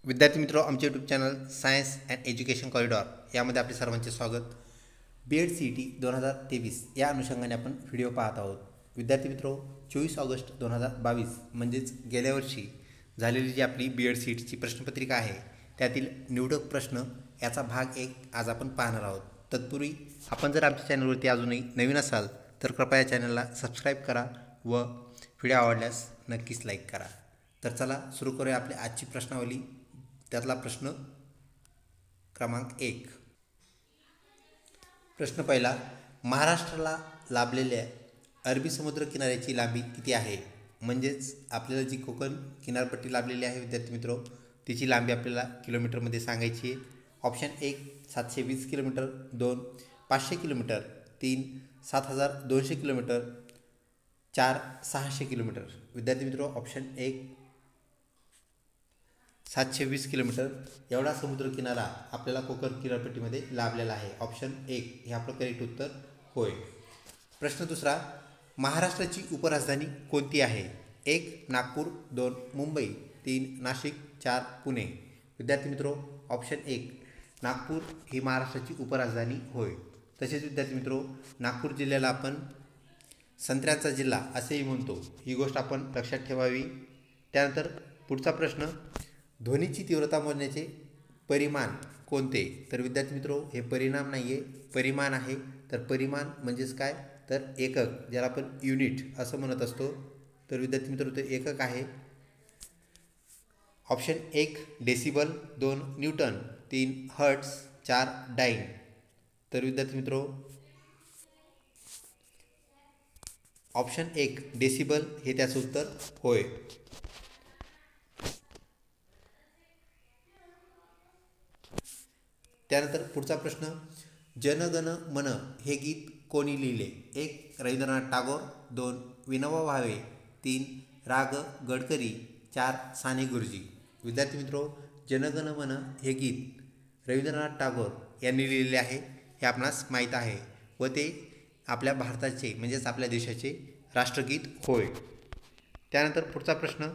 विद्यार्थी मित्रों, आमचे YouTube channel science and education corridor यामध्ये आपले सर्वांचे स्वागत। BEd CET 2023 या अनुषंगाने आपण व्हिडिओ पाहत आहोत। विद्यार्थी मित्रों, 24 ऑगस्ट 2022 म्हणजेच गेल्या वर्षी झालेली जी आपली BEd CETची प्रश्नपत्रिका आहे त्यातील निवडक प्रश्न याचा भाग 1 आज आपण पाहणार आहोत। तत्पूर्वी आपण जर आमच्या चॅनलवरती अजूनही नवीन असाल तर कृपया चॅनलला सबस्क्राईब करा व व्हिडिओ आवडल्यास नक्कीच लाईक करा। तर चला सुरू करूया आपली आजची प्रश्नावली। त्यातला प्रश्न क्रमांक 1। प्रश्न पहिला, महाराष्ट्राला लाभलेल्या अरबी समुद्र किनाऱ्याची लांबी किती आहे? म्हणजेच आपल्याला जी कोकण किनारपट्टी लाभलेली आहे विद्यार्थी मित्रों, तिची लांबी आपल्याला किलोमीटरमध्ये सांगायची आहे। Option 1 720 kilometre, 2 500 kilometre, 3 7200 kilometre, 4 600 kilometre. विद्यार्थी मित्रों, ऑप्शन 1 720 किलोमीटर एवढा समुद्र किनारा आपल्याला कोकण किनारपट्टीमध्ये लाभलेला आहे। ऑप्शन 1 हे आपलं करेक्ट उत्तर होय। प्रश्न दुसरा, महाराष्ट्राची उपराजधानी कोणती आहे? 1 नागपूर, 2 मुंबई, 3 नाशिक, 4 पुणे। विद्यार्थी मित्रों, ऑप्शन 1 नागपूर ही महाराष्ट्राची उपराजधानी होय। तसेच विद्यार्थी मित्रों, नागपूर जिल्ह्याला आपण संत्र्याचा जिल्हा असेही म्हणतो, ही गोष्ट आपण लक्षात ठेवावी। त्यानंतर पुढचा प्रश्न, ध्वनीची तीव्रता मोजण्याचे परिमाण कोणते? तर विद्यार्थी मित्रों, हे परिणाम नाही आहे, परिमाण आहे। तर परिमाण म्हणजेच काय? तर एकक, ज्याला आपण युनिट असं म्हणत असतो। तर विद्यार्थी मित्रों, ते एकक आहे। Option 1 decibel, 2 newton, 3 hertz, 4 dyne. तर विद्यार्थी मित्रों, ऑप्शन 1 डेसिबल हे त्याचं उत्तर होय। त्यानंतर पुढचा प्रश्न, जन गण मन हे गीत कोणी लिहिले? 1 रवींद्रनाथ टागोर, 2 विनोबा भावे, 3 राग गडकरी, 4 साने गुरुजी। विद्यार्थी मित्रों, जन गण मन हे गीत रवींद्रनाथ टागोर यांनी लिहिलेले आहे, हे आपणास माहीत आहे व ते आपल्या भारताचे म्हणजेच आपल्या देशाचे राष्ट्रगीत होय। त्यानंतर पुढचा प्रश्न,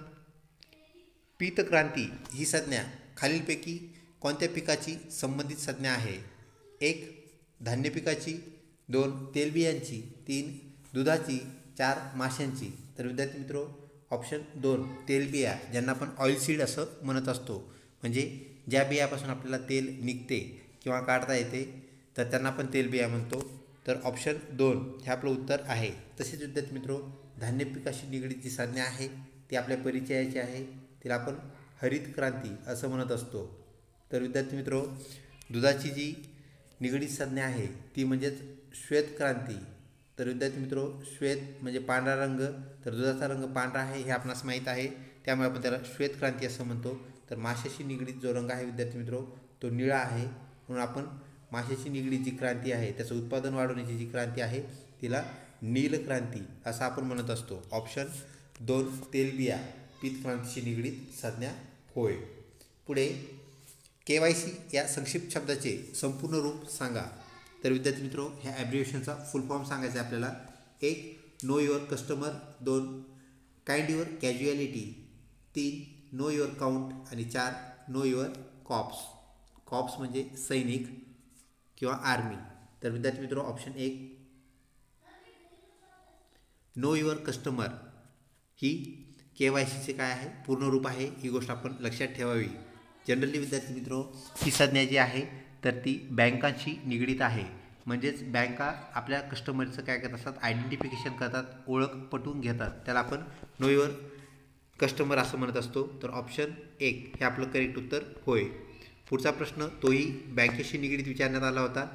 पीतक्रांती ही संज्ञा खालीलपैकी कोणत्या पिकाची संबंधित संज्ञा आहे? 1 धान्य पिकाची, 2 तेलबियांची, 3 दुधाची, 4 माशांची। तर विद्यार्थी मित्रों, ऑप्शन 2 तेलबिया, ज्यांना आपण ऑइल सीड असं म्हणत असतो, म्हणजे ज्या बियापासून आपल्याला तेल निघते किंवा काढता येते तर त्यांना आपण तेलबिया म्हणतो। तर ऑप्शन 2 हे आपलं उत्तर आहे। तसेच विद्यार्थी मित्रों, धान्य पिकाशी निगडीत जी संज्ञा आहे ती आपल्या परिचयाची आहे, तिला आपण हरित क्रांती असं म्हणत असतो। तर विद्यार्थी मित्रों, दुधाची जी निगडीत संज्ञा आहे ती म्हणजेच श्वेत क्रांती। तर विद्यार्थी मित्रों, श्वेत म्हणजे पांढरा रंग, तर दुधाचा रंग पांढरा आहे हे आपणास माहीत आहे, त्यामुळे आपण त्याला श्वेत क्रांती असं म्हणतो। तर माशाशी निगडीत जो रंग आहे विद्यार्थी मित्रों तो निळा आहे, म्हणून आपण माशाशी निगडीत जी क्रांती आहे त्याचं उत्पादन वाढवण्याची जी क्रांती आहे तिला नील क्रांती असं आपण म्हणत असतो। ऑप्शन 2 तेलबिया पीत क्रांतीशी निगडीत संज्ञा होय। पुढे KYC या संक्षिप्त शब्दाचे संपूर्ण रूप सांगा। तर विद्यार्थी मित्रों, ह्या ॲब्रिव्हिएशनचा फुल फॉर्म सांगायचा आहे आपल्याला। 1 know your customer, 2 kind your casualty, 3 know your count आणि 4 नो युअर कॉप्स। कॉप्स म्हणजे सैनिक किंवा आर्मी। तर विद्यार्थी मित्रों, ऑप्शन 1 नो युअर कस्टमर ही KYCचे काय आहे पूर्ण रूप आहे, ही गोष्ट आपण लक्षात ठेवावी। जनरली विद्यार्थी मित्रों, ही संज्ञा जी आहे तर ती बँकांशी निगडीत आहे, म्हणजेच बँका आपल्या कस्टमरचं काय करत असतात, आयडेंटिफिकेशन करतात, ओळख पटवून घेतात, त्याला आपण नो युअर कस्टमर असं म्हणत असतो। तर ऑप्शन 1 हे आपलं करेक्ट उत्तर होय। पुढचा प्रश्न तोही बँकेशी निगडीत विचारण्यात आला होता।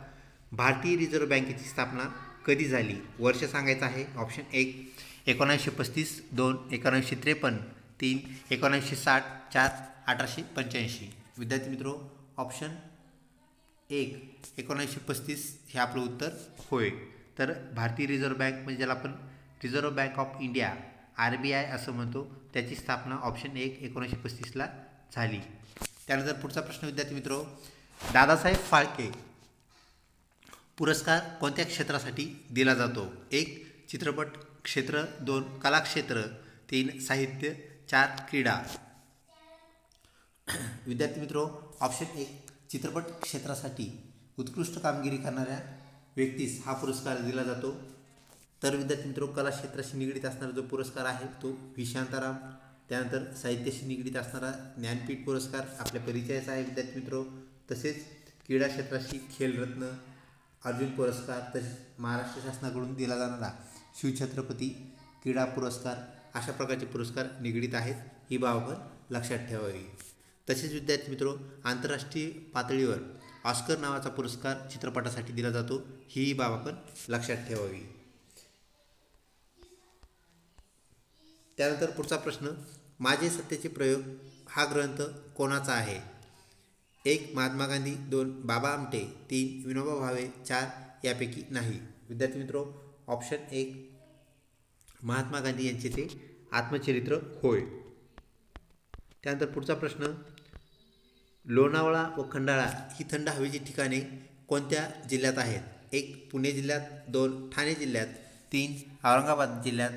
भारतीय रिझर्व्ह बँकेची स्थापना कधी झाली? वर्ष सांगायचं आहे। ऑप्शन 1 1935, 2 1953, 3 1960, 4 1885। विद्यार्थी मित्रों, ऑप्शन 1 1935 हे आपलं उत्तर होय। तर भारतीय रिझर्व्ह बँक म्हणजे ज्याला आपण reserve bank of India RBI असं म्हणतो, त्याची स्थापना ऑप्शन 1 1935ला झाली। त्यानंतर पुढचा प्रश्न विद्यार्थी मित्रों, दादासाहेब फाळके पुरस्कार कोणत्या क्षेत्रासाठी दिला जातो? 1 चित्रपट क्षेत्र, 2 कला क्षेत्र, 3 साहित्य, 4 क्रीडा। विद्यार्थी मित्रो, ऑप्शन 1 चित्रपट क्षेत्रासाठी उत्कृष्ट कामगिरी करणाऱ्या व्यक्तीस हा पुरस्कार दिला जातो. तर विद्यार्थी मित्रो, कला क्षेत्राशी निगडीत असणारा जो पुरस्कार आहे तो व्ही शांताराम. त्यानंतर साहित्याशी निगडीत असणारा ज्ञानपीठ पुरस्कार आपल्या परिचयाचा आहे विद्यार्थी मित्रो. तसेच क्रीडा क्षेत्राशी खेलरत्न, अर्जुन पुरस्कार, तसेच महाराष्ट्र शासनाकडून दिला जाणारा शिवछत्रपती क्रीडा पुरस्कार, अशा प्रकारचे पुरस्कार निगडीत आहेत. ही बाब आपण लक्षात ठेवावी. तसेच विद्यार्थी मित्रो, आंतरराष्ट्रीय पातळीवर ऑस्कर नावाचा पुरस्कार चित्रपटासाठी दिला जातो. ही बाब आपण लक्षात ठेवावी. त्यानंतर पुढचा प्रश्न, माझे सत्याचे प्रयोग हा ग्रंथ कोणाचा आहे? 1 महात्मा गांधी, 2 बाबा आमटे, 3 विनोबा भावे, 4 यापैकी नाही. विद्यार्थी मित्रो, ऑप्शन 1 महात्मा गांधी यांचे ते आत्मचरित्र होय. त्यानंतर पुढचा प्रश्न, लोणावळा व खंडाळा ही थंड हवेची ठिकाणे कोणत्या जिल्ह्यात आहेत? 1 पुणे जिल्ह्यात, 2 ठाणे जिल्ह्यात, 3 औरंगाबाद जिल्ह्यात,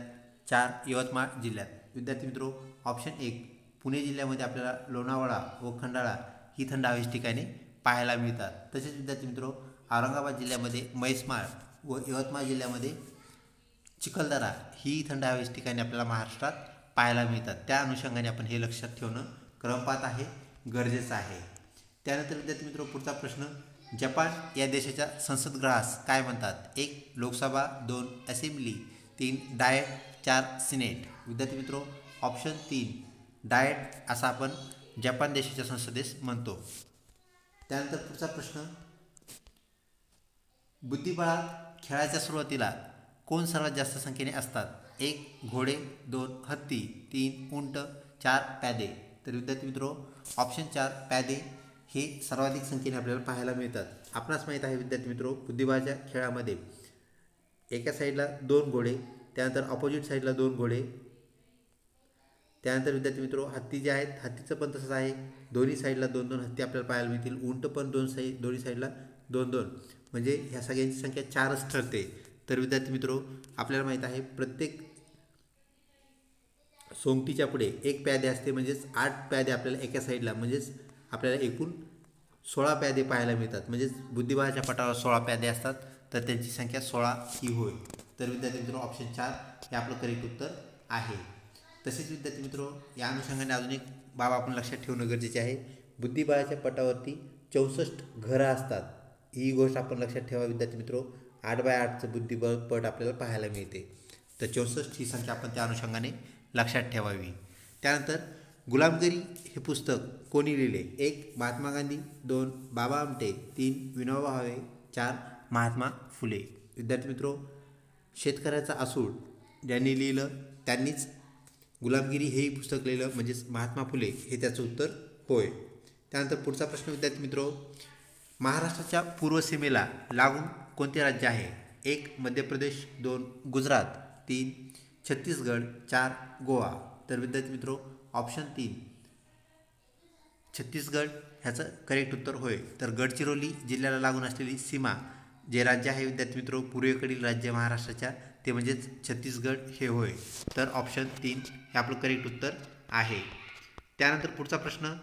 4 यवतमाळ जिल्ह्यात. विद्यार्थी मित्रो, ऑप्शन 1 पुणे जिल्ह्यामध्ये आपल्याला लोणावळा व खंडाळा ही थंड हवेची ठिकाणे पाहायला मिळतात. तसेच विद्यार्थी मित्रो, औरंगाबाद जिल्ह्यामध्ये म्हैसमाळ व यवतमाळ जिल्ह्यामध्ये चिखलदरा ही थंड हवेची ठिकाणे आपल्याला महाराष्ट्रात पाहायला मिळतात. त्या अनुषंगाने आपण हे लक्षात ठेवणं क्रमपात आहे, गरजेचं आहे. त्यानंतर विद्यार्थी मित्रो, पुढचा प्रश्न, जपान या देशाच्या संसदगृहास काय म्हणतात? 1 लोकसभा, 2 असेंब्ली, 3 डाएट, 4 सिनेट. विद्यार्थी मित्रो, ऑप्शन 3 डाएट असा आपण जपान देशाच्या संसदेस म्हणतो. त्यानंतर पुढचा प्रश्न, बुद्धिबळात खेळाच्या सुरुवातीला कोण सर्वात जास्त संख्येने असतात? 1 घोडे, 2 हत्ती, 3 उंट, 4 प्यादे. तर विद्यार्थी मित्रो, ऑप्शन 4 प्यादे हे सर्वाधिक संख्येने आपल्याला पाहायला मिळतात. आपणास माहीत आहे विद्यार्थी मित्रो, बुद्धिबळाच्या खेळामध्ये एका साईडला 2 घोडे, त्यानंतर ऑपोजिट साईडला 2 घोडे, त्यानंतर विद्यार्थी मित्रो हत्ती जे आहेत, हत्तीचं पण तसंच आहे, दोन्ही साईडला 2-2 हत्ती आपल्याला पाहायला मिळतील. उंट पण दोन्ही साईडला 2-2, म्हणजे ह्या सगळ्यांची संख्या 4च ठरते. तर विद्यार्थी मित्रो, आपल्याला माहीत आहे प्रत्येक सोंगटीच्या पुढे 1 प्यादे असते, म्हणजेच 8 प्यादे आपल्याला एका साईडला, म्हणजेच आपल्याला एकूण 16 प्यादे पाहायला मिळतात. म्हणजेच बुद्धिबळाच्या पटावर 16 प्यादे असतात, तर त्यांची संख्या 16 ही होय. तर विद्यार्थी मित्रो, ऑप्शन 4 हे आपलं करेक्ट उत्तर आहे. तसेच विद्यार्थी मित्रो, या अनुषंगाने अजून एक बाब आपण लक्षात ठेवणं गरजेचे आहे. बुद्धिबळाच्या पटावरती 64 घरं असतात. ही गोष्ट आपण लक्षात ठेवा विद्यार्थी मित्रो. 8x8चं बुद्धिबळ पट आपल्याला पाहायला मिळते. तर 64 ही संख्या आपण त्या अनुषंगाने लक्षात ठेवावी. त्यानंतर गुलामगिरी हे पुस्तक कोणी लिहिले? 1 महात्मा गांधी, 2 बाबा आमटे, 3 विनोबा भावे, 4 महात्मा फुले. विद्यार्थी मित्रो, शेतकऱ्याचा असूड ज्यांनी लिहिलं त्यांनीच गुलामगिरी हेही पुस्तक लिहिलं, म्हणजेच महात्मा फुले हे त्याचं उत्तर होय. त्यानंतर पुढचा प्रश्न विद्यार्थी मित्रो, महाराष्ट्राच्या पूर्व सीमेला लागून कोणते राज्य आहे? 1 मध्य प्रदेश, 2 गुजरात, 3 छत्तीसगड, 4 गोवा. तर विद्यार्थी मित्रो, ऑप्शन 3 छत्तीसगड ह्याचं करेक्ट उत्तर होय. तर गडचिरोली जिल्ह्याला लागून असलेली सीमा जे राज्य आहे विद्यार्थी मित्रो, पूर्वेकडील राज्य महाराष्ट्राच्या, ते म्हणजेच छत्तीसगड हे होय. तर ऑप्शन 3 हे आपलं करेक्ट उत्तर आहे. त्यानंतर पुढचा प्रश्न,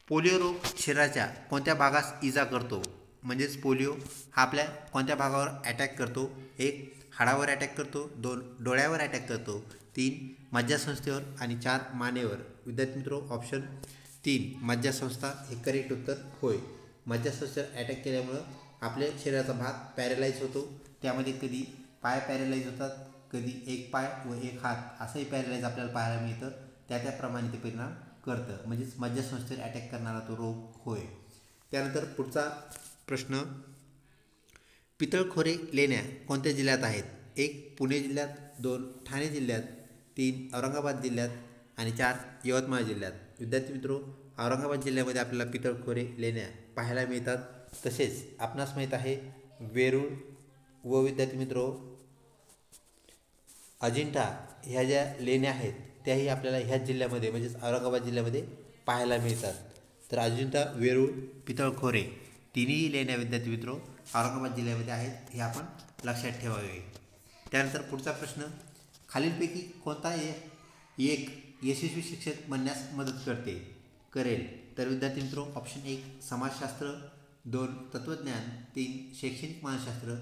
पोलिओ रोग शरीराच्या कोणत्या भागास इजा करतो? म्हणजेच पोलिओ हा आपल्या कोणत्या भागावर अटॅक करतो? 1 हाडावर अटॅक करतो, 2 डोळ्यावर अटॅक करतो, 3 मज्जासंस्थेवर आणि 4 मानेवर. विद्यार्थी मित्रो, ऑप्शन 3 मज्जासंस्था हे करेक्ट उत्तर होय. मज्जासंस्थेवर अटॅक केल्यामुळं आपल्या शरीराचा भाग पॅरेलाइज होतो. त्यामध्ये कधी पाय पॅरेलाइज होतात, कधी 1 पाय व 1 हात असंही पॅरेलाइज आपल्याला पाहायला मिळतं. त्याप्रमाणे ते परिणाम करतं, म्हणजेच मज्जासंस्थेवर अटॅक करणारा तो रोग होय. त्यानंतर पुढचा प्रश्न, पितळखोरे लेण्या कोणत्या जिल्ह्यात आहेत? 1 पुणे जिल्ह्यात, 2 ठाणे जिल्ह्यात, 3 औरंगाबाद जिल्ह्यात आणि 4 यवतमाळ जिल्ह्यात. विद्यार्थी मित्रो, औरंगाबाद जिल्ह्यामध्ये आपल्याला पितळखोरे लेण्या पाहायला मिळतात. तसेच आपणास माहीत आहे वेरूळ व विद्यार्थी मित्रो अजिंठा ह्या ज्या लेण्या आहेत त्याही आपल्याला ह्याच जिल्ह्यामध्ये, म्हणजेच औरंगाबाद जिल्ह्यामध्ये पाहायला मिळतात. तर अजिंठा, वेरूळ, पितळखोरे तिन्ही लेण्या विद्यार्थी मित्रो औरंगाबाद जिल्ह्यामध्ये आहेत, हे आपण लक्षात ठेवावे. त्यानंतर पुढचा प्रश्न, खालीलपैकी कोणता एक यशस्वी शिक्षक बनण्यास मदत करते? करेल? तर विद्यार्थी मित्रो ऑप्शन 1 समाजशास्त्र, 2 तत्त्वज्ञान, 3 शैक्षणिक मानसशास्त्र,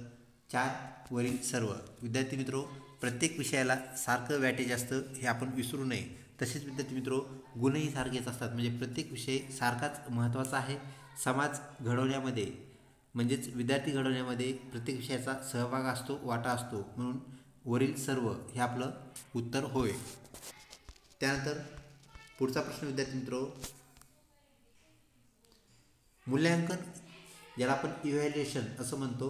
4 वरील सर्व. विद्यार्थी मित्रो प्रत्येक विषयाला सारखं वॅटेज असतं हे आपण विसरू नये. तसेच विद्यार्थी मित्रो गुणही सारखेच असतात, म्हणजे प्रत्येक विषय सारखाच महत्त्वाचा आहे. समाज घडवण्यामध्ये म्हणजेच विद्यार्थी घडवण्यामध्ये प्रत्येक विषयाचा सहभाग असतो, वाटा असतो. म्हणून वरील सर्व हे आपलं उत्तर होय. त्यानंतर पुढचा प्रश्न विद्यार्थी मित्रो, मूल्यांकन ज्याला आपण इव्हॅल्युएशन असं म्हणतो,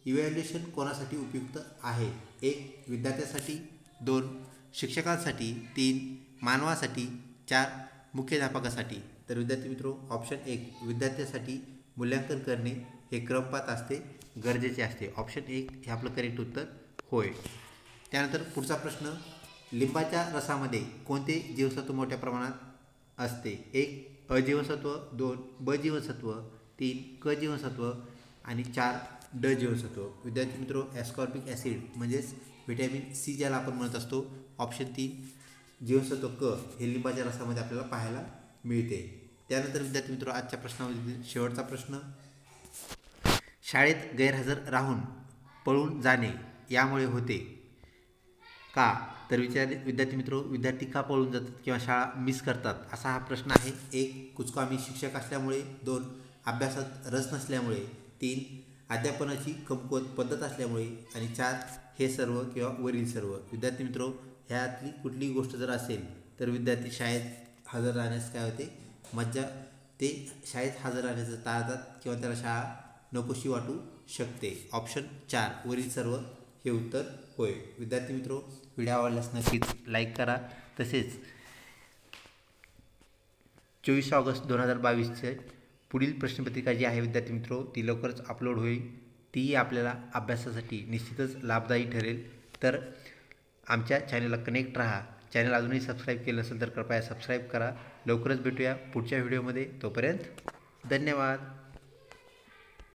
इव्हॅल्युएशन कोणासाठी उपयुक्त आहे? 1 विद्यार्थ्यासाठी, 2 शिक्षकांसाठी, 3 मानवासाठी, 4 मुख्याध्यापकासाठी. तर विद्यार्थी मित्रो ऑप्शन 1 विद्यार्थ्यासाठी मूल्यांकन करणे हे क्रमपात असते, गरजेचे असते. ऑप्शन 1 हे आपलं करेक्ट उत्तर होय. त्यानंतर पुढचा प्रश्न, लिंबाच्या रसामध्ये कोणते जीवसत्व मोठ्या प्रमाणात असते? 1 अ जीवनसत्व, 2 ब जीवनसत्व, 3 क जीवनसत्व आणि 4 ड जीवनसत्व. विद्यार्थी मित्रो ॲस्कॉर्बिक ॲसिड म्हणजेच व्हिटॅमिन सी ज्याला आपण म्हणत असतो, ऑप्शन 3 जीवनसत्व क हे लिंबाच्या रसामध्ये आपल्याला पाहायला मिळते. त्यानंतर विद्यार्थी मित्रो आजच्या प्रश्नामध्ये शेवटचा प्रश्न, शाळेत गैरहजर राहून पळून जाणे यामुळे होते का? तर विद्यार्थी मित्रो विद्यार्थी का पळून जातात किंवा शाळा मिस करतात असा हा प्रश्न आहे. 1 कुचकामी शिक्षक असल्यामुळे, 2 अभ्यासात रस नसल्यामुळे, 3 अध्यापनाची कमकुवत पद्धत असल्यामुळे आणि 4 हे सर्व किंवा वरील सर्व. विद्यार्थी मित्रो ह्यातली कुठलीही गोष्ट जर असेल तर विद्यार्थी शाळेत हजर राहण्यास काय होते, मज्जा, ते शाळेत हजर राहण्याचं टाळतात किंवा त्याला शाळा नकोशी वाटू शकते. ऑप्शन 4 वरील सर्व हे उत्तर होय. विद्यार्थी मित्रो व्हिडिओ आवडल्यास नक्कीच लाईक करा. तसेच 24 ऑगस्ट 2022 पुढील प्रश्नपत्रिका जी आहे विद्यार्थी मित्रो ती लवकरच अपलोड होईल. ती आपल्याला अभ्यासासाठी निश्चितच लाभदायी ठरेल. तर आमच्या चॅनलला कनेक्ट राहा. चॅनल अजूनही सबस्क्राईब केलं नसेल तर कृपया सबस्क्राईब करा. लवकरच भेटूया पुढच्या व्हिडिओमध्ये. तोपर्यंत धन्यवाद.